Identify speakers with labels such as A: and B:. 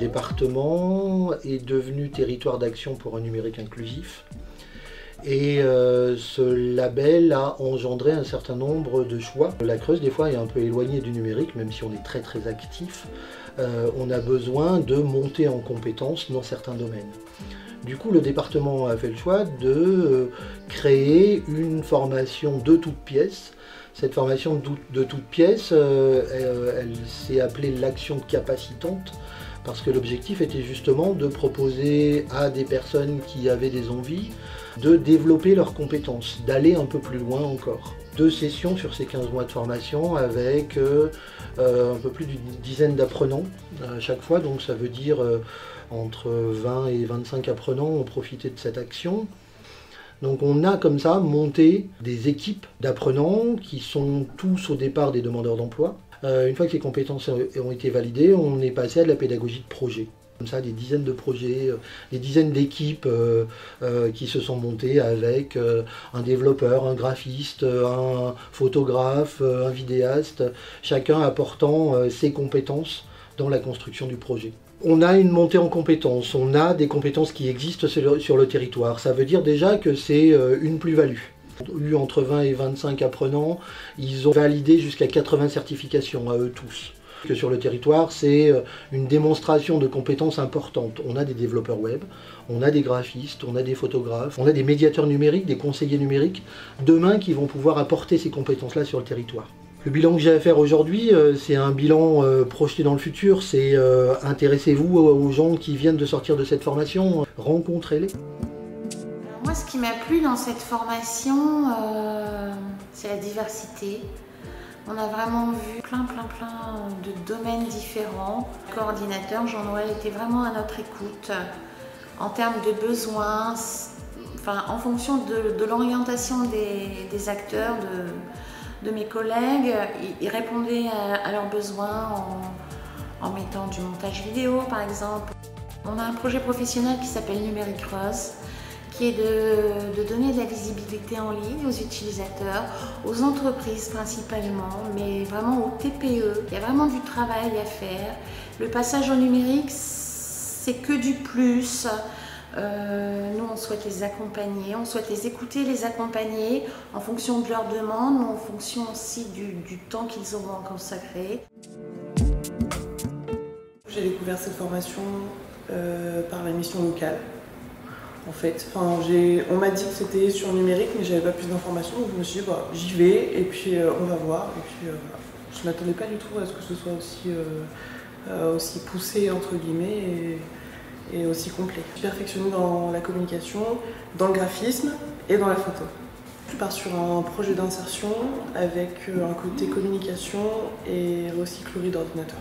A: département est devenu territoire d'action pour un numérique inclusif. Et ce label a engendré un certain nombre de choix. La Creuse, des fois, est un peu éloignée du numérique, même si on est très très actif. On a besoin de monter en compétences dans certains domaines. Du coup, le département a fait le choix de créer une formation de toutes pièces. Cette formation de toutes pièces, elle s'est appelée l'action capacitante, parce que l'objectif était justement de proposer à des personnes qui avaient des envies de développer leurs compétences, d'aller un peu plus loin encore. 2 sessions sur ces 15 mois de formation avec un peu plus d'une dizaine d'apprenants à chaque fois, donc ça veut dire entre 20 et 25 apprenants ont profité de cette action. Donc on a comme ça monté des équipes d'apprenants qui sont tous au départ des demandeurs d'emploi. Une fois que les compétences ont été validées, on est passé à de la pédagogie de projet. Comme ça, des dizaines de projets, des dizaines d'équipes qui se sont montées avec un développeur, un graphiste, un photographe, un vidéaste, chacun apportant ses compétences dans la construction du projet. On a une montée en compétences, on a des compétences qui existent sur le territoire. Ça veut dire déjà que c'est une plus-value. Eu entre 20 et 25 apprenants, ils ont validé jusqu'à 80 certifications à eux tous. Que sur le territoire, c'est une démonstration de compétences importantes. On a des développeurs web, on a des graphistes, on a des photographes, on a des médiateurs numériques, des conseillers numériques, demain qui vont pouvoir apporter ces compétences-là sur le territoire. Le bilan que j'ai à faire aujourd'hui, c'est un bilan projeté dans le futur, c'est intéressez-vous aux gens qui viennent de sortir de cette formation, rencontrez-les.
B: Moi, ce qui m'a plu dans cette formation, c'est la diversité. On a vraiment vu plein de domaines différents. Le coordinateur, Jean-Noël, était vraiment à notre écoute en termes de besoins, enfin, en fonction de l'orientation des acteurs, de mes collègues. Ils répondaient à leurs besoins en mettant du montage vidéo, par exemple. On a un projet professionnel qui s'appelle Numérique Rose, qui est de donner de la visibilité en ligne aux utilisateurs, aux entreprises principalement, mais vraiment aux TPE. Il y a vraiment du travail à faire. Le passage au numérique, c'est que du plus. Nous, on souhaite les accompagner, on souhaite les écouter, les accompagner en fonction de leurs demandes, mais en fonction aussi du temps qu'ils auront à consacrer.
C: J'ai découvert cette formation par la mission locale. En fait, on m'a dit que c'était sur le numérique, mais j'avais pas plus d'informations, donc je me suis dit bah, j'y vais et puis on va voir. Et puis voilà. Je m'attendais pas du tout à ce que ce soit aussi poussé entre guillemets et aussi complet. Je suis perfectionnée dans la communication, dans le graphisme et dans la photo. Je pars sur un projet d'insertion avec un côté communication et recyclerie d'ordinateur.